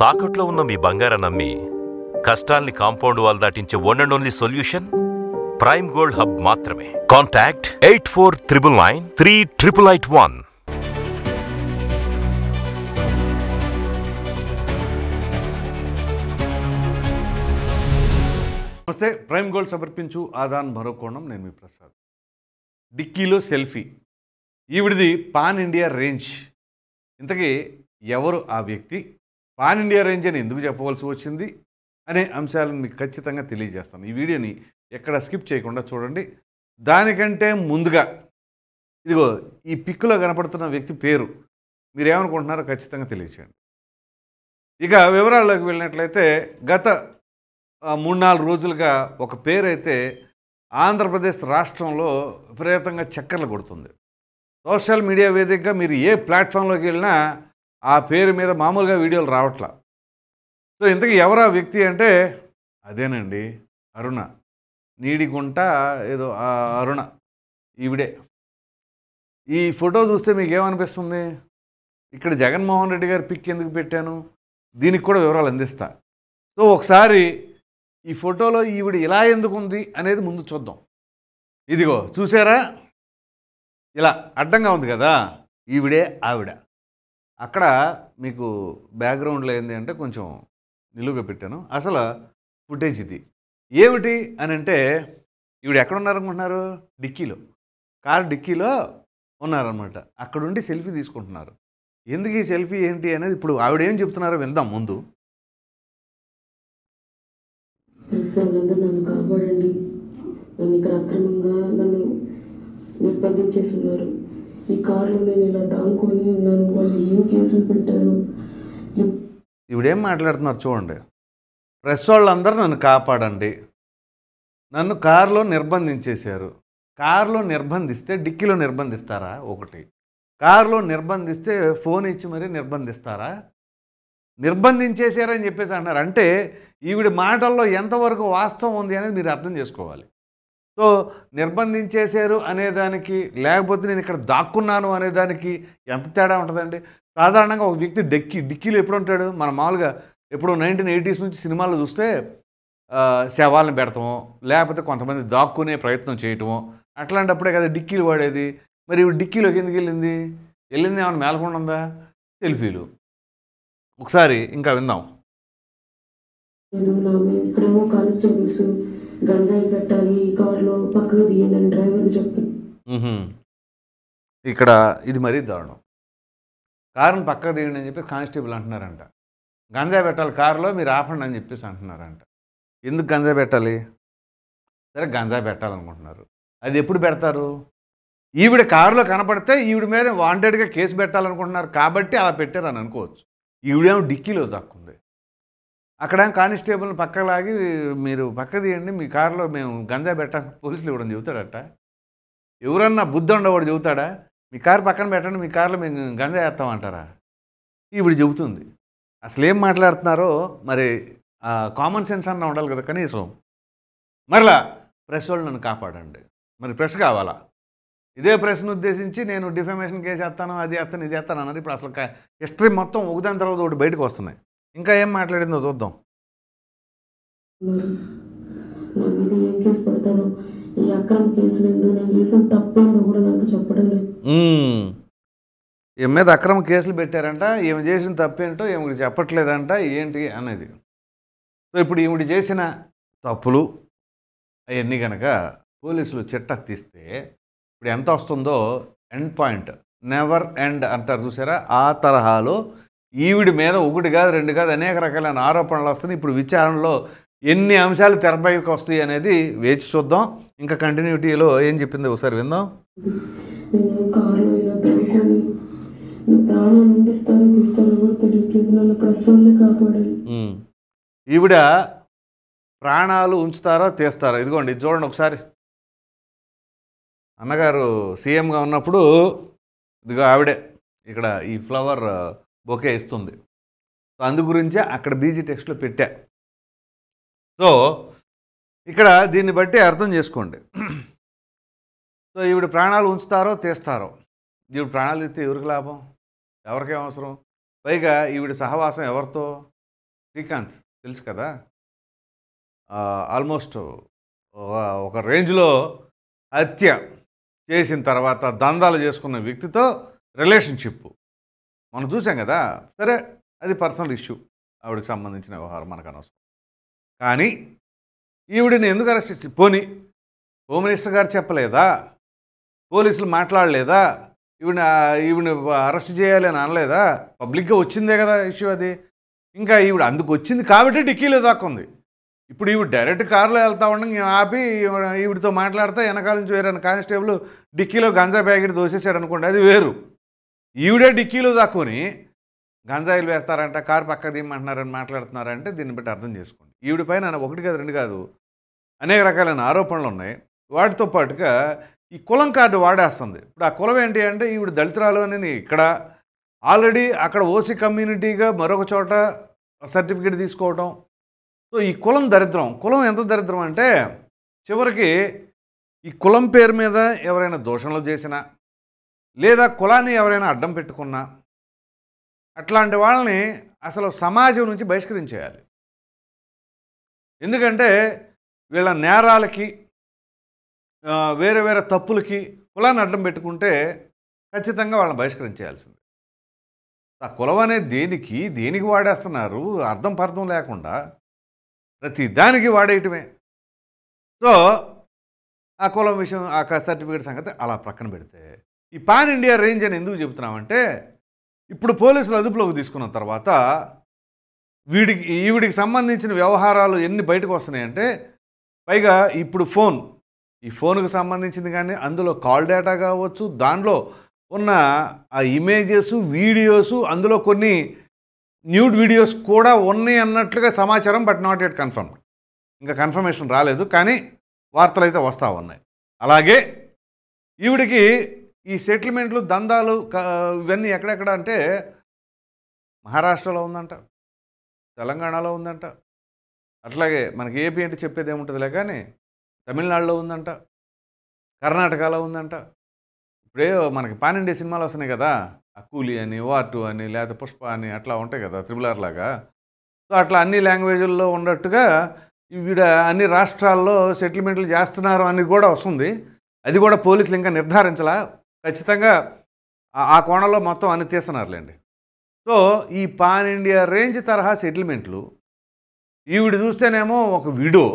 తాకట్లో ఉన్న మీ బంగారాన్ని నమ్మి కష్టాల్ని కాంపౌండ్ వాల్ దాటించే one and only solution prime gold hub మాత్రమే. కాంటాక్ట్ 8499938881. నమస్తే. ప్రైమ్ గోల్డ్ సమర్పించు ఆదాన్ మరో కోణం. నేను మీ ప్రసాద్. డిక్కీలో సెల్ఫీ. ఈవిడిది పాన్ ఇండియా రేంజ్. ఇంతకీ ఎవరు ఆ వ్యక్తి, పాన్ ఇండియా రేంజ్ అని ఎందుకు చెప్పవలసి వచ్చింది అనే అంశాలను మీకు ఖచ్చితంగా తెలియజేస్తాను. ఈ వీడియోని ఎక్కడ స్కిప్ చేయకుండా చూడండి. దానికంటే ముందుగా ఇదిగో ఈ పిక్లో కనపడుతున్న వ్యక్తి పేరు మీరేమనుకుంటున్నారో ఖచ్చితంగా తెలియచేయండి. ఇక వివరాల్లోకి వెళ్ళినట్లయితే గత 3-4 రోజులుగా ఒక పేరైతే ఆంధ్రప్రదేశ్ రాష్ట్రంలో విపరీతంగా చక్కర్లు కొడుతుంది. సోషల్ మీడియా వేదికగా మీరు ఏ ప్లాట్ఫామ్లోకి వెళ్ళినా ఆ పేరు మీద మామూలుగా వీడియోలు రావట్లా. సో ఇంతకీ ఎవరా వ్యక్తి అంటే అదేనండి, అరుణ. నీడిగుంట ఏదో అరుణ ఈవిడే. ఈ ఫోటో చూస్తే మీకు ఏమనిపిస్తుంది? ఇక్కడ జగన్మోహన్ రెడ్డి గారి పిక్ ఎందుకు పెట్టాను, దీనికి కూడా వివరాలు అందిస్తా. సో ఒకసారి ఈ ఫోటోలో ఈవిడ ఇలా ఎందుకు ఉంది అనేది ముందు చూద్దాం. ఇదిగో చూసారా, ఇలా అడ్డంగా ఉంది కదా, ఈవిడే ఆవిడ. అక్కడ మీకు బ్యాక్గ్రౌండ్లో ఏంటి అంటే కొంచెం నిలువుగా పెట్టాను. అసలు ఫుటేజ్ ఇది ఏమిటి అని అంటే, ఈవిడ ఎక్కడ ఉన్నారనుకుంటున్నారు? డిక్కీలో, కారు డిక్కీలో ఉన్నారనమాట. అక్కడుండి సెల్ఫీ తీసుకుంటున్నారు. ఎందుకు ఈ సెల్ఫీ ఏంటి అనేది ఇప్పుడు ఆవిడ ఏం చెప్తున్నారో విందాం ముందు. వాళ్ళందరూ నన్ను కాపాడండి, నన్ను ఇక్కడ అక్రమంగా నన్ను నిర్బంధించేస్తున్నారు. ఈ కారులో నేను ఇలా దాంకొని ఉన్నాను, వాళ్ళు ఏం కేసులు పెట్టారు. ఇవిడేం మాట్లాడుతున్నారు చూడండి. ప్రెస్ వాళ్ళందరూ నన్ను కాపాడండి, నన్ను కారులో నిర్బంధించేశారు. కారులో నిర్బంధిస్తే డిక్కీలో నిర్బంధిస్తారా? ఒకటి. కారులో నిర్బంధిస్తే ఫోన్ ఇచ్చి మరీ నిర్బంధిస్తారా? నిర్బంధించేశారని చెప్పేసి అంటున్నారు. అంటే ఈవిడ మాటల్లో ఎంతవరకు వాస్తవం ఉంది అనేది మీరు అర్థం చేసుకోవాలి. సో నిర్బంధించేశారు అనేదానికి, లేకపోతే నేను ఇక్కడ దాక్కున్నాను అనేదానికి ఎంత తేడా ఉంటుందండి? సాధారణంగా ఒక వ్యక్తి డిక్కీలో ఎప్పుడు ఉంటాడు? మన మామూలుగా ఎప్పుడు 1980s నుంచి సినిమాల్లో చూస్తే శవాలను పెడతామో, లేకపోతే కొంతమంది దాక్కునే ప్రయత్నం చేయటమో, అట్లాంటప్పుడే కదా డిక్కీలు వాడేది. మరి ఇవి డిక్కీలోకి ఎందుకు వెళ్ళింది? ఏమైనా మేలకుండా ఉందా? సెల్ఫీలు. ఒకసారి ఇంకా విందాం. ఇక్కడేమో కానిస్టేబుల్స్ గంజాయి పెట్టాలి, ఈ కారులో పక్కకు తీయండి అని డ్రైవర్లు చెప్పారు. ఇక్కడ ఇది మరీ దారుణం. కారుని పక్కకు తీయండి అని చెప్పి కానిస్టేబుల్ అంటున్నారంట. గంజాయి పెట్టాలి కారులో, మీరు ఆపండి అని చెప్పేసి అంటున్నారంట. ఎందుకు గంజాయి పెట్టాలి? సరే గంజాయి పెట్టాలనుకుంటున్నారు, అది ఎప్పుడు పెడతారు? ఈవిడ కారులో కనపడితే ఈవిడ మీద వాంటెడ్గా కేసు పెట్టాలనుకుంటున్నారు కాబట్టి అలా పెట్టారని అనుకోవచ్చు. ఈవిడేమో డిక్కీలో దాక్కుంది. అక్కడ కానిస్టేబుల్ని పక్కలాగి మీరు పక్క తీయండి, మీ కారులో మేము గంజాయి పెట్టాలి పోలీసులు ఇవ్వడం చెబుతాడట. ఎవరన్నా బుద్ధి ఉండవాడు చెబుతాడా? మీ కారు పక్కన పెట్టండి, మీ కారులో మేము గంజాయి వేస్తామంటారా? ఈవిడ చెబుతుంది. అసలు ఏం మాట్లాడుతున్నారో మరి కామన్ సెన్స్ అన్న ఉండాలి కదా కనీసం. మరలా ప్రెస్ వాళ్ళు నన్ను కాపాడండి. మరి ప్రెస్ కావాలా? ఇదే ప్రెస్ను ఉద్దేశించి నేను డిఫమేషన్ కేసు వేస్తాను, అది వేస్తాను, ఇది వేస్తాను అన్నారు. ఇప్పుడు అసలు హిస్టరీ మొత్తం ఒకదాని తర్వాత ఒకటి బయటకు వస్తున్నాయి. ఇంకా ఏం మాట్లాడిందో చూద్దాం. నా మీద ఏం కేసు పెడతాడో, ఈ అక్రమ కేసులు ఎందుకు, నేను చేసిన తప్పేందో కూడా నాకు చెప్పడం లేదు. ఈమె మీద అక్రమ కేసులు పెట్టారంట, ఈమె చేసిన తప్పేంటో ఈమెకి చెప్పట్లేదంట ఏంటి అనేది. సో ఇప్పుడు ఈవిడ చేసిన తప్పులు అవన్నీ కనుక పోలీసులు చిట్టా తీస్తే ఇప్పుడు ఎంత వస్తుందో ఎండ్ పాయింట్, నెవర్ ఎండ్ అంటారు చూసారా, ఆ తరహాలో ఈవిడి మీద ఒకటి కాదు రెండు కాదు అనేక రకాలైన ఆరోపణలు వస్తున్నాయి. ఇప్పుడు విచారణలో ఎన్ని అంశాలు తెరపైకి వస్తాయి అనేది వేచి చూద్దాం. ఇంకా కంటిన్యూటీలో ఏం చెప్పింది ఒకసారి విందాం. నేను కారులో ఇలా దాంకొని ప్రాణాలు ఉండిస్తాను తీస్తాను కూడా తెలియట్లేదు, నన్ను ప్రెస్ వాళ్ళే కాపాడాలి. ఈవిడ ప్రాణాలు ఉంచుతారో తీస్తారో ఇదిగోండి, ఇది చూడండి ఒకసారి. అన్నగారు సీఎంగా ఉన్నప్పుడు ఇదిగో ఆవిడే ఇక్కడ ఈ ఫ్లవర్ బొకే ఇస్తుంది. సో అందు గురించే అక్కడ బీజీ టెక్స్ట్లో పెట్టా. సో ఇక్కడ దీన్ని బట్టి అర్థం చేసుకోండి. సో ఈవిడ ప్రాణాలు ఉంచుతారో తీస్తారో. ఈవిడ ప్రాణాలు తీస్తే ఎవరికి లాభం? ఎవరికేం అవసరం? పైగా ఈవిడ సహవాసం ఎవరితో? శ్రీకాంత్ తెలుసు కదా, ఆల్మోస్ట్ ఒక రేంజ్లో హత్య చేసిన తర్వాత దందాలు చేసుకున్న వ్యక్తితో రిలేషన్షిప్ మనం చూసాం కదా. సరే, అది పర్సనల్ ఇష్యూ, ఆవిడకి సంబంధించిన వ్యవహారం మనకు అనవసరం. కానీ ఈవిడిని ఎందుకు అరెస్ట్ చేసి, పోనీ హోమ్ మినిస్టర్ గారు చెప్పలేదా, పోలీసులు మాట్లాడలేదా, ఈవిని అరెస్ట్ చేయాలి అని అనలేదా? పబ్లిక్గా వచ్చిందే కదా ఇష్యూ అది. ఇంకా ఈవిడ అందుకు వచ్చింది కాబట్టి డిక్కీలో దాక్కుంది. ఇప్పుడు ఈవిడ డైరెక్ట్ కారులో వెళ్తా ఉండగా ఆపి ఈవిడితో మాట్లాడితే వెనకాల నుంచి వేరే కానిస్టేబుల్ డిక్కీలో గంజా ప్యాకెట్ దోసేసాడు అనుకోండి, అది వేరు. ఈవిడే డిక్కీలో దాక్కుని గంజాయిలు వేస్తారంట, కారు పక్క దిమ్మంటున్నారని మాట్లాడుతున్నారంటే దీన్ని బట్టి అర్థం చేసుకోండి. ఈవిడ పైన ఒకటి కాదు రెండు కాదు అనేక రకాలైన ఆరోపణలు ఉన్నాయి. వాటితో పాటుగా ఈ కులం కార్డు వాడేస్తుంది. ఇప్పుడు ఆ కులం ఏంటి అంటే ఈవిడ దళితురాలు అని ఇక్కడ ఆల్రెడీ అక్కడ ఓసీ కమ్యూనిటీగా మరొక చోట సర్టిఫికేట్ తీసుకోవటం. సో ఈ కులం దరిద్రం. కులం ఎంత దరిద్రం అంటే చివరికి ఈ కులం పేరు మీద ఎవరైనా దూషణలు చేసినా లేదా కులాన్ని ఎవరైనా అడ్డం పెట్టుకున్నా అట్లాంటి వాళ్ళని అసలు సమాజం నుంచి బహిష్కరించేయాలి. ఎందుకంటే వీళ్ళ నేరాలకి వేరే వేరే తప్పులకి కులాన్ని అడ్డం పెట్టుకుంటే ఖచ్చితంగా వాళ్ళని బహిష్కరించేయాల్సింది. ఆ కులం అనేది దేనికి వాడేస్తున్నారు అర్థం పర్థం లేకుండా ప్రతి దానికి వాడేయటమే. సో ఆ కులం విషయం, ఆ సర్టిఫికేట్ సంగతి అలా ప్రక్కన పెడితే ఈ పాన్ ఇండియా రేంజ్ అని ఎందుకు చెబుతున్నామంటే ఇప్పుడు పోలీసులు అదుపులోకి తీసుకున్న తర్వాత ఈవిడికి సంబంధించిన వ్యవహారాలు ఎన్ని బయటకు వస్తున్నాయంటే, పైగా ఇప్పుడు ఈ ఫోన్కి సంబంధించింది కానీ అందులో కాల్ డేటా కావచ్చు, దానిలో ఉన్న ఆ ఇమేజెస్ వీడియోస్, అందులో కొన్ని న్యూడ్ వీడియోస్ కూడా ఉన్నాయి అన్నట్లుగా సమాచారం. బట్ నాట్ ఎట్ కన్ఫర్మ్, ఇంకా కన్ఫర్మేషన్ రాలేదు, కానీ వార్తలు అయితే వస్తూ ఉన్నాయి. అలాగే ఈవిడికి ఈ సెటిల్మెంట్లు దందాలు ఇవన్నీ ఎక్కడెక్కడ అంటే మహారాష్ట్రలో ఉందంట, తెలంగాణలో ఉందంట, అట్లాగే మనకి ఏపీ అంటే చెప్పేది ఏముంటుందిలే కానీ తమిళనాడులో ఉందంట, కర్ణాటకలో ఉందంట. ఇప్పుడే మనకి పాన్ ఇండియా సినిమాలు వస్తున్నాయి కదా, కూలీ అని, వార్ 2 అని, లేకపోతే పుష్ప అని, అట్లా ఉంటాయి కదా RRR లాగా. సో అట్లా అన్ని లాంగ్వేజ్ల్లో ఉన్నట్టుగా ఈవిడ అన్ని రాష్ట్రాల్లో సెటిల్మెంట్లు చేస్తున్నారు అని కూడా వస్తుంది. అది కూడా పోలీసులు ఇంకా నిర్ధారించలా, ఖచ్చితంగా ఆ కోణంలో మొత్తం అన్ని తీస్తున్నారులేండి. సో ఈ పాన్ ఇండియా రేంజ్ తరహా సెటిల్మెంట్లు ఈవిడ చూస్తేనేమో ఒక విడో,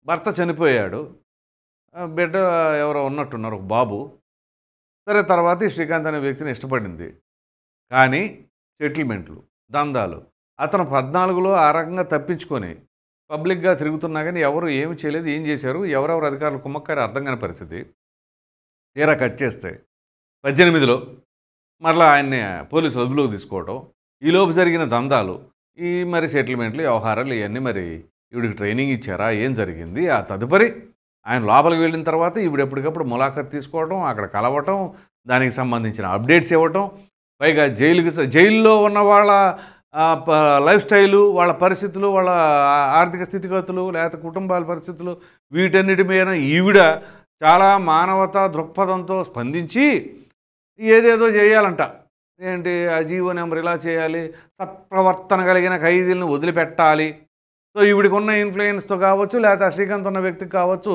భర్త చనిపోయాడు, బిడ్డ ఎవరో ఉన్నట్టున్నారు, ఒక బాబు. సరే, తర్వాత ఈ శ్రీకాంత్ అనే వ్యక్తిని ఇష్టపడింది, కానీ సెటిల్మెంట్లు దందాలు. అతను 14లో ఆ రకంగా తప్పించుకొని పబ్లిక్గా తిరుగుతున్నా కానీ ఎవరు ఏమి చేయలేదు, ఏం చేశారు, ఎవరెవరు అధికారులు కుమ్మక్కారు అర్థం కాని పరిస్థితి. తీరా కట్ చేస్తే 18లో మరలా ఆయన్ని పోలీసులు అదుపులోకి తీసుకోవడం, ఈలోపు జరిగిన దందాలు, ఈ మరి సెటిల్మెంట్లు వ్యవహారాలు ఇవన్నీ మరి ఈవిడికి ట్రైనింగ్ ఇచ్చారా, ఏం జరిగింది, ఆ తదుపరి ఆయన లోపలికి వెళ్ళిన తర్వాత ఈవిడ ఎప్పటికప్పుడు ములాఖత్ తీసుకోవడం, అక్కడ కలవటం, దానికి సంబంధించిన అప్డేట్స్ ఇవ్వటం, పైగా జైల్లో ఉన్న వాళ్ళ లైఫ్ స్టైలు, వాళ్ళ పరిస్థితులు, వాళ్ళ ఆర్థిక స్థితిగతులు, లేకపోతే కుటుంబాల పరిస్థితులు, వీటన్నిటి మీద ఈవిడ చాలా మానవతా దృక్పథంతో స్పందించి ఏదేదో చేయాలంట. ఏంటి, ఆ జీవో నెంబర్ ఇలా చేయాలి, సత్ప్రవర్తన కలిగిన ఖైదీలను వదిలిపెట్టాలి. సో ఈవిడికి ఉన్న ఇన్ఫ్లుయెన్స్తో కావచ్చు, లేకపోతే శ్రీకాంత్ ఉన్న వ్యక్తికి కావచ్చు,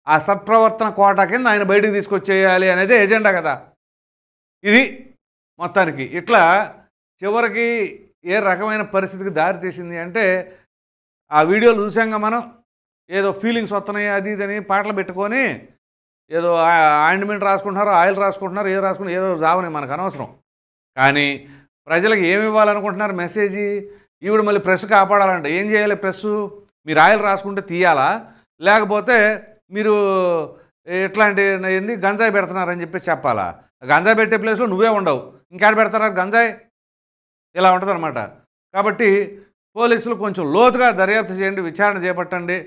ఆ సత్ప్రవర్తన కోటా కింద ఆయన బయటికి తీసుకొచ్చేయాలి అనేది ఎజెండా కదా ఇది మొత్తానికి. ఇట్లా చివరికి ఏ రకమైన పరిస్థితికి దారి తీసింది అంటే, ఆ వీడియోలు చూసాంగా మనం, ఏదో ఫీలింగ్స్ వస్తున్నాయి అది ఇదని పాటలు పెట్టుకొని ఏదో ఆయింట్మెంట్ రాసుకుంటున్నారు, ఆయిల్ రాసుకుంటున్నారు, ఏదో రాసుకుంటున్నారు, ఏదో జావని మనకు అనవసరం. కానీ ప్రజలకు ఏమి ఇవ్వాలనుకుంటున్నారు మెసేజ్, ఈవిడ మళ్ళీ ప్రెస్ కాపాడాలంట. ఏం చేయాలి ప్రెస్, మీరు ఆయిల్ రాసుకుంటే తీయాలా, లేకపోతే మీరు ఎట్లాంటి ఏంది గంజాయి పెడుతున్నారని చెప్పి చెప్పాలా? గంజాయి పెట్టే ప్లేస్లో నువ్వే ఉండవు, ఇంకేడ పెడతారా గంజాయి, ఇలా ఉంటుందన్నమాట. కాబట్టి పోలీసులు కొంచెం లోతుగా దర్యాప్తు చేయండి, విచారణ చేపట్టండి.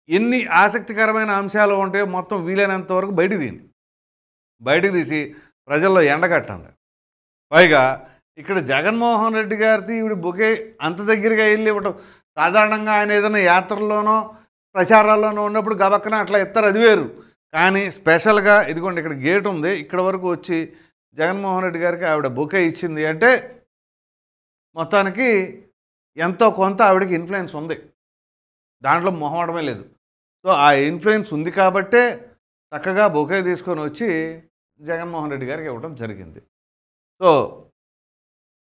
ఎన్ని ఆసక్తికరమైన అంశాలు ఉంటాయో మొత్తం వీలైనంత వరకు బయటికి తీసి ప్రజల్లో ఎండగట్టండి. పైగా ఇక్కడ జగన్మోహన్ రెడ్డి గారిది ఈవిడ బొకే అంత దగ్గరగా వెళ్ళి ఇవ్వటం, సాధారణంగా ఆయన ఏదైనా యాత్రల్లోనో ప్రచారాల్లోనో ఉన్నప్పుడు గబక్కన అట్లా ఇస్తారు, అది వేరు. కానీ స్పెషల్గా ఇదిగోండి ఇక్కడ గేట్ ఉంది, ఇక్కడ వరకు వచ్చి జగన్మోహన్ రెడ్డి గారికి ఆవిడ బొకే ఇచ్చింది అంటే మొత్తానికి ఎంతో కొంత ఆవిడకి ఇన్ఫ్లుయెన్స్ ఉంది, దాంట్లో మొహమాటమే లేదు. సో ఆ ఇన్ఫ్లుయెన్స్ ఉంది కాబట్టే చక్కగా బొకే తీసుకొని వచ్చి జగన్మోహన్ రెడ్డి గారికి ఇవ్వడం జరిగింది. సో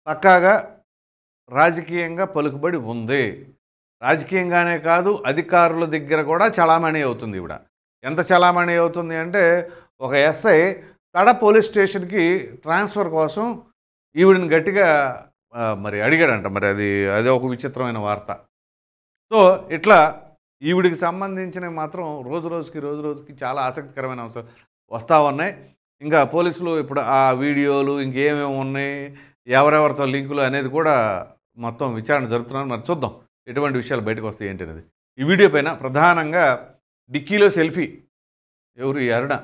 పక్కాగా రాజకీయంగా పలుకుబడి ఉంది. రాజకీయంగానే కాదు, అధికారుల దగ్గర కూడా చలామణి అవుతుంది ఈవిడ. ఎంత చలామణి అవుతుంది అంటే, ఒక ఎస్ఐ తడ పోలీస్ స్టేషన్కి ట్రాన్స్ఫర్ కోసం ఈవిడిని గట్టిగా మరి అడిగాడంట. మరి అది ఒక విచిత్రమైన వార్త. సో ఇట్లా ఈవిడికి సంబంధించినవి మాత్రం రోజు రోజుకి చాలా ఆసక్తికరమైన అంశాలు వస్తూ ఉన్నాయి. ఇంకా పోలీసులు ఇప్పుడు ఆ వీడియోలు ఇంకేమేమి ఉన్నాయి, ఎవరెవరితో లింకులు అనేది కూడా మొత్తం విచారణ జరుపుతున్నారు. మరి చూద్దాం ఎటువంటి విషయాలు బయటకు వస్తాయి ఏంటి అనేది. ఈ వీడియో పైన ప్రధానంగా డిక్కీలో సెల్ఫీ ఎవరు ఈ అరుణ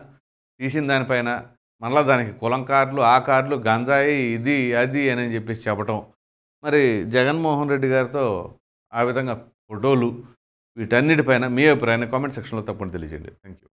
తీసిన దానిపైన మళ్ళీ దానికి కులం కార్డులు, ఆ కార్డులు, గంజాయి, ఇది అది అని చెప్పేసి చెప్పటం, మరి జగన్మోహన్ రెడ్డి గారితో ఆ విధంగా ఫోటోలు, వీటన్నిటిపైన మీ అభిప్రాయాన్ని కామెంట్ సెక్షన్లో తప్పకుండా తెలియజేయండి. Thank you.